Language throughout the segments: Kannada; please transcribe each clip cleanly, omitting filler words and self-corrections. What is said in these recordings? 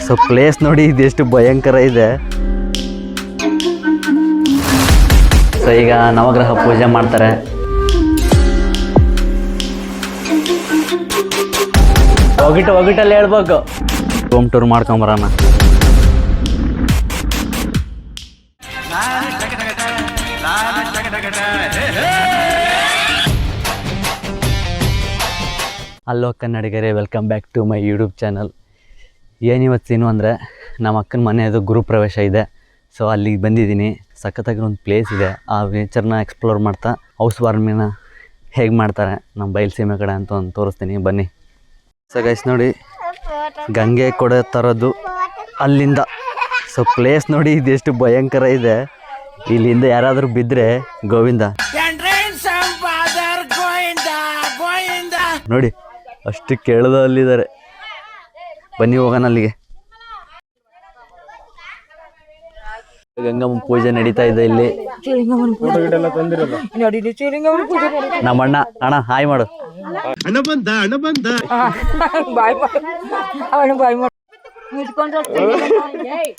ಸೊ ಪ್ಲೇಸ್ ನೋಡಿ ಇದೆಷ್ಟು ಭಯಂಕರ ಇದೆ. ಸೊ ಈಗ ನವಗ್ರಹ ಪೂಜೆ ಮಾಡ್ತಾರೆ. ಒಗಿಟಲ್ಲಿ ಹೇಳ್ಬೇಕು. ಹೋಮ್ ಟೂರ್ ಮಾಡ್ಕೊಂಬರೋಣ. ಹಲೋ ಕನ್ನಡಿಗರೇ, welcome back to my YouTube channel. ಏನಿವತ್ತು ಸೀನು ಅಂದರೆ ನಮ್ಮ ಅಕ್ಕನ ಮನೆಯದು ಗೃಹಪ್ರವೇಶ ಇದೆ. ಸೊ ಅಲ್ಲಿಗೆ ಬಂದಿದ್ದೀನಿ. ಸಖತ್ತಾಗಿ ಒಂದು ಪ್ಲೇಸ್ ಇದೆ. ಆ ನೇಚರ್ನ ಎಕ್ಸ್ಪ್ಲೋರ್ ಮಾಡ್ತಾ ಹೌಸ್ ವಾರ್ಮಿಂಗ್ನ ಹೇಗೆ ಮಾಡ್ತಾರೆ ನಮ್ಮ ಬಯಲುಸೀಮೆ ಕಡೆ ಅಂತ ಒಂದು ತೋರಿಸ್ತೀನಿ, ಬನ್ನಿ. ಸೊ ಗೈಸ್ ನೋಡಿ, ಗಂಗೆ ಕೊಡೋ ಥರದ್ದು ಅಲ್ಲಿಂದ. ಸೊ ಪ್ಲೇಸ್ ನೋಡಿ ಇದೆಷ್ಟು ಭಯಂಕರ ಇದೆ. ಇಲ್ಲಿಂದ ಯಾರಾದರೂ ಬಿದ್ದರೆ ಗೋವಿಂದ ನೋಡಿ, ಅಷ್ಟು ಕೇಳದಲ್ಲಿದ್ದಾರೆ. ಬನ್ನಿ ಹೋಗೋಣ ಅಲ್ಲಿಗೆ. ಗಂಗಮ್ಮ ಪೂಜೆ ನಡೀತಾ ಇದೆ ಇಲ್ಲಿ. ನಮ್ಮ ಅಣ್ಣ ಹಾಯ್ ಮಾಡು.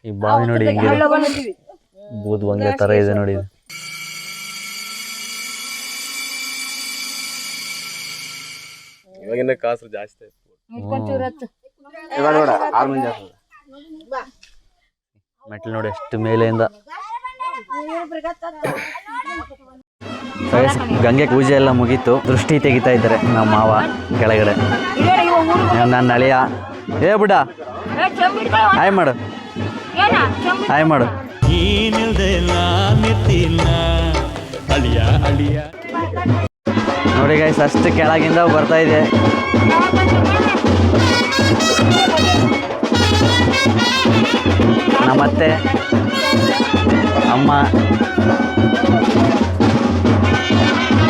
ಈ ಬಾವಿ ನೋಡಿ ಹೆಂಗಿದೆ, ಬೂದ್ ಬಂಗೆ ತರ ಇದೆ ನೋಡಿ. ಇವಾಗಿನ ಕಾಸು ಜಾಸ್ತಿ ಮೆಟ್ಲು ನೋಡಿ ಎಷ್ಟು ಮೇಲೆಯಿಂದ. ಗಂಗೆ ಪೂಜೆ ಎಲ್ಲ ಮುಗೀತು. ದೃಷ್ಟಿ ತೆಗಿತಾ ಇದ್ದಾರೆ ನಮ್ಮ ಮಾವ ಕೆಳಗಡೆ. ನನ್ನ ಅಳಿಯ ಏ ಬುಡ ಹಾಯ್ ಮಾಡು, ಹಾಯ್ ಮಾಡು. ನೋಡಿ ಗೈಸ್, ಅಷ್ಟು ಕೆಳಗಿಂದ ಬರ್ತಾ ಇದೆ. ನಮ್ಮತ್ತೆ ಅಮ್ಮ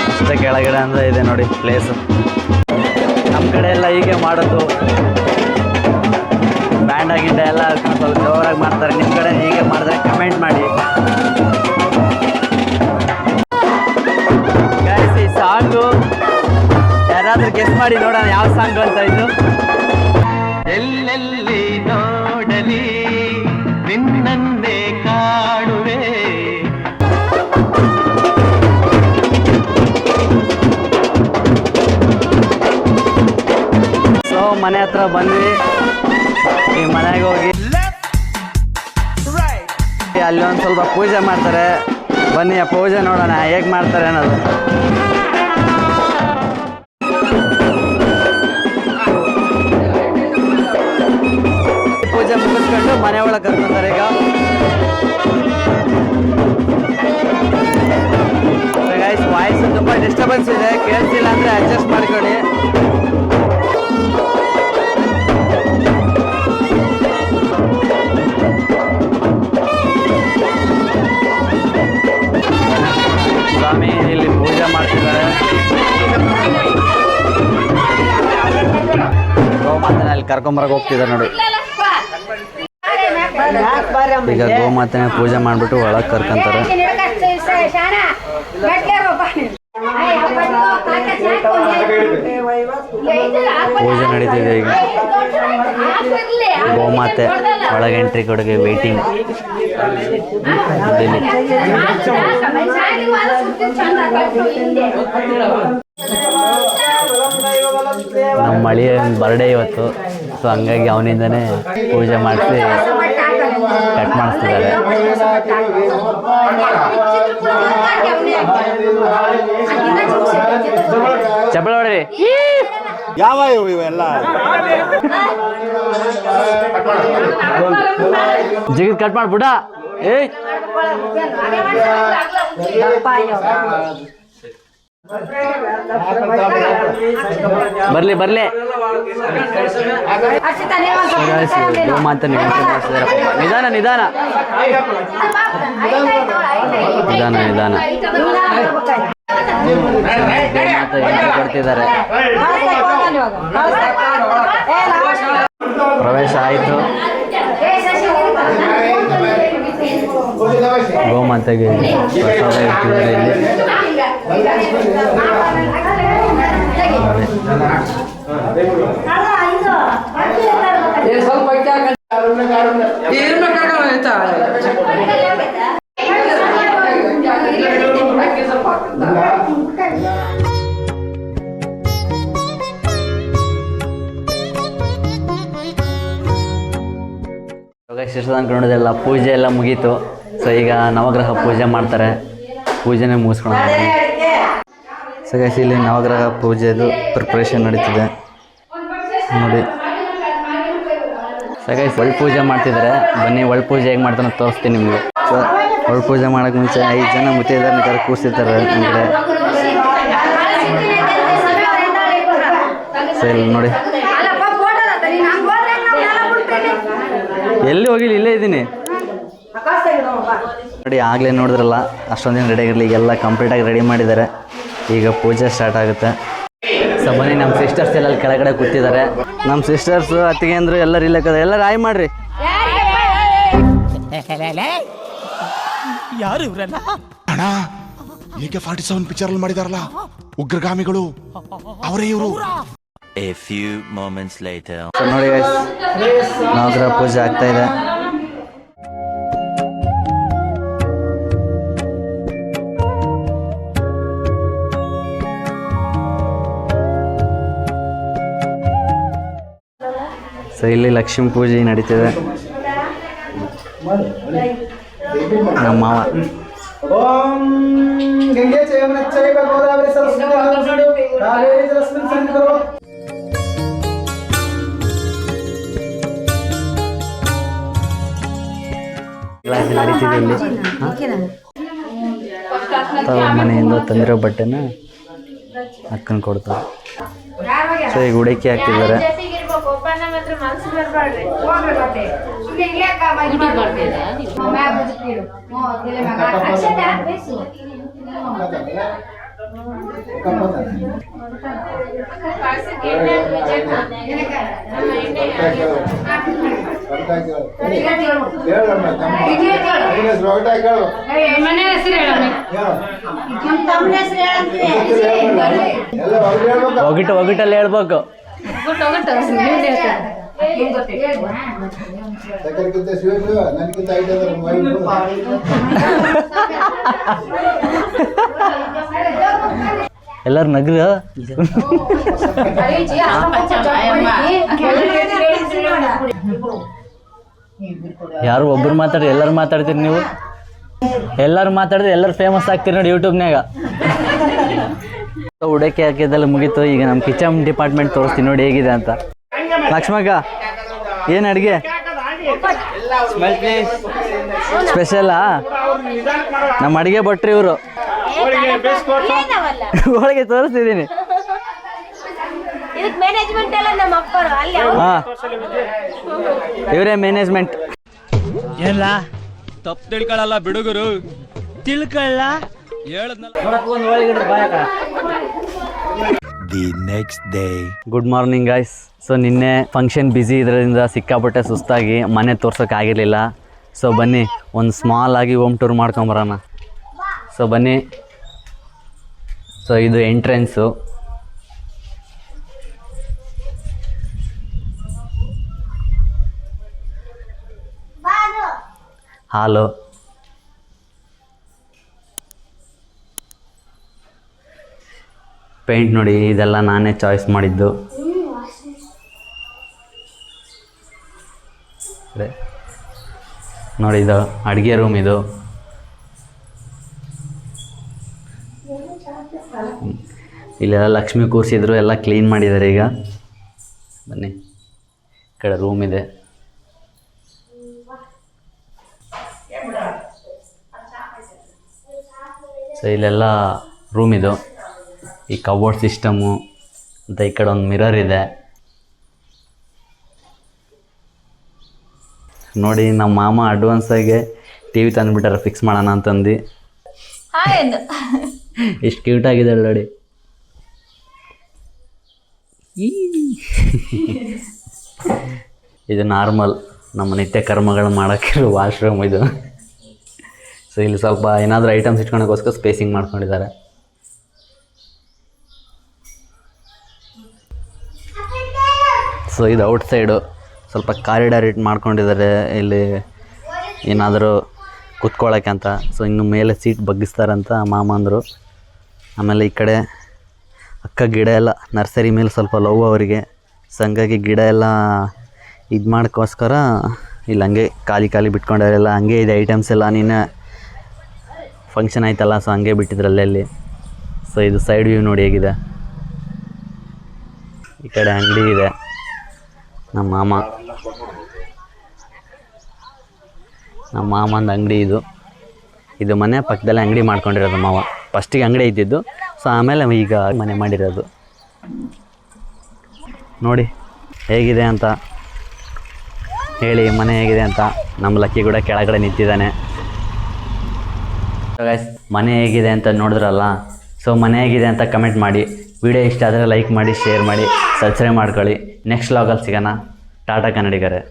ಅಷ್ಟೇ ಕೆಳಗಡೆ ಅಂದ್ರೆ ಇದೆ ನೋಡಿ ಪ್ಲೇಸು. ನಮ್ಮ ಕಡೆ ಎಲ್ಲ ಹೀಗೆ ಮಾಡೋದು, ಬ್ಯಾಂಡ್ ಆಗಿದ್ದ ಎಲ್ಲ ಸ್ವಲ್ಪ ಜೋರಾಗಿ ಮಾಡ್ತಾರೆ. ನಿಮ್ಮ ಕಡೆ ಹೀಗೆ ಮಾಡಿದ್ರೆ ಕಮೆಂಟ್ ಮಾಡಿ. ಗೈಸ್, ಈ ಸಾಂಗು ಯಾರಾದ್ರೂ ಗೆಸ್ ಮಾಡಿ ನೋಡೋಣ ಯಾವ ಸಾಂಗು ಅಂತ. ಇದು ಎಲ್ಲೆಲ್ಲಿ ನೋಡಲಿ ನಿನ್ನನ್ನೇ ಕಾಣುವೆ. ಸೊ ಮನೆ ಹತ್ರ ಬಂದ್ವಿ. ಈ ಮನೆಗೆ ಹೋಗಿ ಅಲ್ಲಿ ಒಂದು ಸ್ವಲ್ಪ ಪೂಜೆ ಮಾಡ್ತಾರೆ. ಬನ್ನಿ ಆ ಪೂಜೆ ನೋಡೋಣ ಹೇಗೆ ಮಾಡ್ತಾರೆ ಅನ್ನೋದು. ಪೂಜೆ ಮುಗಿಸ್ಕೊಂಡು ಮನೆ ಒಳಗೆ ಕರ್ಕೊಂತಾರೆ. ಈಗ ಗೈಸ್, ವಾಯ್ಸ್ ತುಂಬ ಡಿಸ್ಟರ್ಬೆನ್ಸ್ ಇದೆ, ಕೇಳಿಸಿಲ್ಲ ಅಂದರೆ ಅಡ್ಜಸ್ಟ್ ಮಾಡ್ಕೊಳ್ಳಿ. ಸ್ವಾಮಿ ಇಲ್ಲಿ ಪೂಜೆ ಮಾಡ್ತಿದ್ದಾರೆ. ಗೋಮಾತನ ಅಲ್ಲಿ ಕರ್ಕೊಂಬರಕ್ಕೆ ಹೋಗ್ತಿದ್ದಾರೆ ನೋಡಿ. ಈಗ ಗೋಮಾತನ ಪೂಜೆ ಮಾಡಿಬಿಟ್ಟು ಒಳಗೆ ಕರ್ಕೊಂತಾರೆ. ಪೂಜೆ ನಡೀತಿದೆ ಈಗ. ಗೋಮಾತೆ ಒಳಗೆ ಎಂಟ್ರಿ ಕೊಡಗೆ ವೇಟಿಂಗ್. ನಮ್ಮ ಮಳಿಯ ಬರ್ಡೇ ಇವತ್ತು. ಸೊ ಹಂಗಾಗಿ ಅವನಿಂದನೇ ಪೂಜೆ ಮಾಡಿಸಿ ಕಟ್ ಮಾಡಿಸ್ತಿದ್ದಾರೆ. ಚಪ್ಪಳ ಹೊಡ್ರಿ. ಯಾವ ಇವೆಲ್ಲ ಜಿಗಿದ್ ಕಟ್ ಮಾಡ್ಬಿಡ. ಏಯ್ ಬರ್ಲಿ ಬರ್ಲಿ. ಗೋಮಾತ ನಿಧಾನ ನಿಧಾನ ನಿಧಾನ ನಿಧಾನ. ಕೊಡ್ತಿದ್ದಾರೆ. ಪ್ರವೇಶ ಆಯಿತು. ಗೋಮಾತೆಗೆ ಪ್ರಸಾದ ಇರ್ತಿದ್ದಾರೆ ಇಲ್ಲಿ. ಅನ್ಕೊಂಡದೆಲ್ಲ ಪೂಜೆ ಎಲ್ಲ ಮುಗೀತು. ಸೊ ಈಗ ನವಗ್ರಹ ಪೂಜೆ ಮಾಡ್ತಾರೆ, ಪೂಜೆನೇ ಮುಗಿಸ್ಕೊಂಡು ಸೊ ಗೈಸ್ ಇಲ್ಲಿ ನವಗ್ರಹ ಪೂಜೆದು ಪ್ರಿಪ್ರೇಷನ್ ನಡೀತಿದೆ ನೋಡಿ. ಸೊ ಗೈಸ್ ಒಳ್ಳೆ ಪೂಜೆ ಮಾಡ್ತಿದ್ದಾರೆ, ಬನ್ನಿ ಒಳ್ಳೆ ಪೂಜೆ ಹೇಗೆ ಮಾಡ್ತಾನೆ ತೋರಿಸ್ತೀನಿ ನಿಮಗೆ. ಸೊ ಒಳ್ಳೆ ಪೂಜೆ ಮಾಡೋಕ್ಕೆ ಮುಂಚೆ 5 ಜನ ಮುತ್ತೈದೆಯರನ್ನ ಕೂರಿಸಿರ್ತಾರೆ ಅಂದರೆ. ಸೊ ಇಲ್ಲಿ ನೋಡಿ, ಎಲ್ಲಿ ಹೋಗಿಲ್ಲ, ಇಲ್ಲೇ ಇದ್ದೀನಿ ನೋಡಿ. ಆಗಲೇ ನೋಡಿದ್ರಲ್ಲ ಅಷ್ಟೊಂದು ದಿನ ರೆಡಿ ಆಗಿರಲಿ, ಈಗೆಲ್ಲ ಕಂಪ್ಲೀಟಾಗಿ ರೆಡಿ ಮಾಡಿದ್ದಾರೆ. ಈಗ ಪೂಜೆ ಸ್ಟಾರ್ಟ್ ಆಗುತ್ತೆ. ಸೊ ಬನ್ನಿ, ನಮ್ಮ ಸಿಸ್ಟರ್ಸ್ ಎಲ್ಲ ಕೆಳಗಡೆ ಕೂತಿದ್ದಾರೆ. ನಮ್ಮ ಸಿಸ್ಟರ್ಸು ಅತ್ತಿಗೆ ಅಂದರು ಎಲ್ಲ ಇಲ್ಲಕ್ಕದ, ಎಲ್ಲರೂ ಆಯ್ ಮಾಡ್ರಿ. ಯಾರು ಇವರೆಲ್ಲ? ಅಣ್ಣ AK-47 ಪಿಕ್ಚರ್ ಅಲ್ಲಿ ಮಾಡಿದಾರಲ್ಲ ಉಗ್ರಗಾಮಿಗಳು, ಅವರೇ ಇವರು. A few moments later. So ನೋಡಿ ಗೈಸ್, ನವಗ್ರಹ ಪೂಜೆ ಆಗ್ತಾ ಇದೆ. ಸೊ ಇಲ್ಲಿ ಲಕ್ಷ್ಮೀ ಪೂಜೆ ನಡೀತಿದೆ. ನಮ್ಮ ಮಾವ ಓಂ ಗಂಗೆ ಚೈವ ಗೋದಾವರಿ ಸರಸ್ವತಿ ಕಾವೇರಿ ಜಲಸ್ಮಿನ್ ಸನ್ನಿಧೌ. ಕ್ಲಾಸ್ ನಡೀತಿದೆ ಇಲ್ಲಿ. ಮನೆಯಿಂದ ತಂದಿರೋ ಬಟ್ಟೆನ ಹಾಕೊಂಡು ಕೊಡ್ತಾರೆ. ಸೊ ಈಗ ಹುಡುಕಿ ಹಾಕ್ತಿದ್ದಾರೆ. ಒಗಟಲ್ಲಿ ಹೇಳ್ಬೇಕು. ಎಲ್ಲರೂ ನಗ್ರ. ಯಾರು ಒಬ್ರು ಮಾತಾಡ್ರಿ, ಎಲ್ಲರೂ ಮಾತಾಡ್ತೀರಿ ನೀವು. ಎಲ್ಲರೂ ಮಾತಾಡಿದ್ರೆ ಎಲ್ಲರೂ ಫೇಮಸ್ ಆಗ್ತೀರಿ ನೋಡಿ ಯೂಟ್ಯೂಬ್ನಾಗ. ಉಡಕ್ಕೆ ಹಾಕಿದ್ದೆಲ್ಲ ಮುಗೀತು. ಈಗ ನಮ್ಮ ಕಿಚನ್ ಡಿಪಾರ್ಟ್ಮೆಂಟ್ ತೋರಿಸ್ತೀನಿ ನೋಡಿ ಹೇಗಿದೆ ಅಂತ. ಲಕ್ಷ್ಮಕ್ಕ, ಏನು ಅಡುಗೆ ಸ್ಪೆಷಲ್ಲಾ? ನಮ್ಮ ಅಡುಗೆ ಭಟ್ರು ಇವರು. ಹೋಳಿಗೆ ತೋರಿಸ್ತಿದ್ದೀನಿ. ಹಾಂ, ಇವರೇ ಮ್ಯಾನೇಜ್ಮೆಂಟ್. ಎಲ್ಲ ತಪ್ಪು ತಿಳ್ಕೊಳ್ಳಲ್ಲ ಬಿಡುಗರು, ತಿಳ್ಕೊಳ್ಳ The next day. Good morning guys. So ನಿನ್ನೆ ಫಂಕ್ಷನ್ ಬ್ಯುಸಿ ಇದರಿಂದ ಸಿಕ್ಕಾಪಟ್ಟೆ ಸುಸ್ತಾಗಿ ಮನೆ ತೋರ್ಸೋಕ್ಕಾಗಿರಲಿಲ್ಲ. ಸೊ ಬನ್ನಿ ಒಂದು ಸ್ಮಾಲ್ ಆಗಿ ಹೋಮ್ ಟೂರ್ ಮಾಡ್ಕೊಂಬರೋಣ. ಸೊ ಬನ್ನಿ. ಸೊ ಇದು ಎಂಟ್ರೆನ್ಸು. ಹಾಲು. ಪೇಂಟ್ ನೋಡಿ, ಇದೆಲ್ಲ ನಾನೇ ಚಾಯ್ಸ್ ಮಾಡಿದ್ದು. ನೋಡಿ ಇದು ಅಡುಗೆ ರೂಮ್. ಇದು ಇಲ್ಲೆಲ್ಲ ಲಕ್ಷ್ಮಿ ಕೂರಿಸಿದ್ರು, ಎಲ್ಲ ಕ್ಲೀನ್ ಮಾಡಿದ್ದಾರೆ ಈಗ. ಬನ್ನಿ, ಈ ಕಡೆ ರೂಮ್ ಇದೆ. ಸೊ ಇಲ್ಲೆಲ್ಲ ರೂಮ್ ಇದು. ಈ ಕಬೋರ್ಡ್ ಸಿಸ್ಟಮು ಅಂತ ಈ ಕಡೆ ಒಂದು ಮಿರರ್ ಇದೆ ನೋಡಿ. ನಮ್ಮ ಮಾಮ ಅಡ್ವಾನ್ಸಾಗೆ ಟಿ ವಿ ತಂದುಬಿಟ್ಟಾರೆ, ಫಿಕ್ಸ್ ಮಾಡೋಣ ಅಂತಂದು. ಎಷ್ಟು ಕ್ಯೂಟ್ ಆಗಿದೆ ನೋಡಿ. ಇದು ನಾರ್ಮಲ್ ನಮ್ಮ ನಿತ್ಯ ಕರ್ಮಗಳು ಮಾಡೋಕ್ಕಿರೋ ವಾಶ್ರೂಮ್ ಇದು. ಸೊ ಇಲ್ಲಿ ಸ್ವಲ್ಪ ಏನಾದರೂ ಐಟಮ್ಸ್ ಇಟ್ಕೊಳಕ್ಕೋಸ್ಕರ ಸ್ಪೇಸಿಂಗ್ ಮಾಡ್ಕೊಂಡಿದ್ದಾರೆ. ಸೊ ಇದು ಔಟ್ ಸೈಡು. ಸ್ವಲ್ಪ ಕಾರಿಡಾರ್ ಮಾಡ್ಕೊಂಡಿದ್ದಾರೆ ಇಲ್ಲಿ ಏನಾದರೂ ಕೂತ್ಕೊಳ್ಳೋಕ್ಕೆ ಅಂತ. ಸೊ ಇನ್ನು ಮೇಲೆ ಸೀಟ್ ಬಗ್ಗಿಸ್ತಾರಂತ ಮಾಮ ಅಂದರು. ಆಮೇಲೆ ಈ ಕಡೆ ಅಕ್ಕ ಗಿಡ ಎಲ್ಲ ನರ್ಸರಿ ಮೇಲೆ ಸ್ವಲ್ಪ ಲವ್ ಅವರಿಗೆ. ಸೊ ಹಂಗಾಗಿ ಗಿಡ ಎಲ್ಲ ಇದು ಮಾಡೋಕ್ಕೋಸ್ಕರ ಇಲ್ಲಿ ಹಂಗೆ ಖಾಲಿ ಬಿಟ್ಕೊಂಡವರೆಲ್ಲ ಹಂಗೆ ಇದೆ ಐಟಮ್ಸ್ ಎಲ್ಲ. ನೀನು ಫಂಕ್ಷನ್ ಆಯ್ತಲ್ಲ, ಸೊ ಹಂಗೆ ಬಿಟ್ಟಿದ್ರಲ್ಲೇ. ಸೊ ಇದು ಸೈಡ್ ವ್ಯೂ ನೋಡಿ ಹೇಗಿದೆ. ಈ ಕಡೆ ಅಂಗಡಿ ಇದೆ. ನಮ್ಮ ಮಾಮಂದು ಅಂಗಡಿ ಇದು ಮನೆ ಪಕ್ಕದಲ್ಲೇ ಅಂಗಡಿ ಮಾಡ್ಕೊಂಡಿರೋದು ಮಾವ. ಫಸ್ಟಿಗೆ ಅಂಗಡಿ ಇದ್ದಿದ್ದು, ಸೊ ಆಮೇಲೆ ಈಗ ಮನೆ ಮಾಡಿರೋದು. ನೋಡಿ ಹೇಗಿದೆ ಅಂತ ಹೇಳಿ, ಮನೆ ಹೇಗಿದೆ ಅಂತ. ನಮ್ಮ ಲಕ್ಕಿ ಕೂಡ ಕೆಳಗಡೆ ನಿಂತಿದ್ದಾನೆ. ಗೈಸ್, ಮನೆ ಹೇಗಿದೆ ಅಂತ ನೋಡಿದ್ರಲ್ಲ. ಸೊ ಮನೆ ಹೇಗಿದೆ ಅಂತ ಕಮೆಂಟ್ ಮಾಡಿ. ವಿಡಿಯೋ ಇಷ್ಟ ಆದರೆ ಲೈಕ್ ಮಾಡಿ, ಶೇರ್ ಮಾಡಿ, ಸಬ್ಸ್ಕ್ರೈಬ್ ಮಾಡ್ಕೊಳ್ಳಿ. ನೆಕ್ಸ್ಟ್ ವ್ಲಾಗಲ್ಲಿ ಸಿಗೋಣ. ಟಾಟಾ ಕನ್ನಡಿಗರೇ.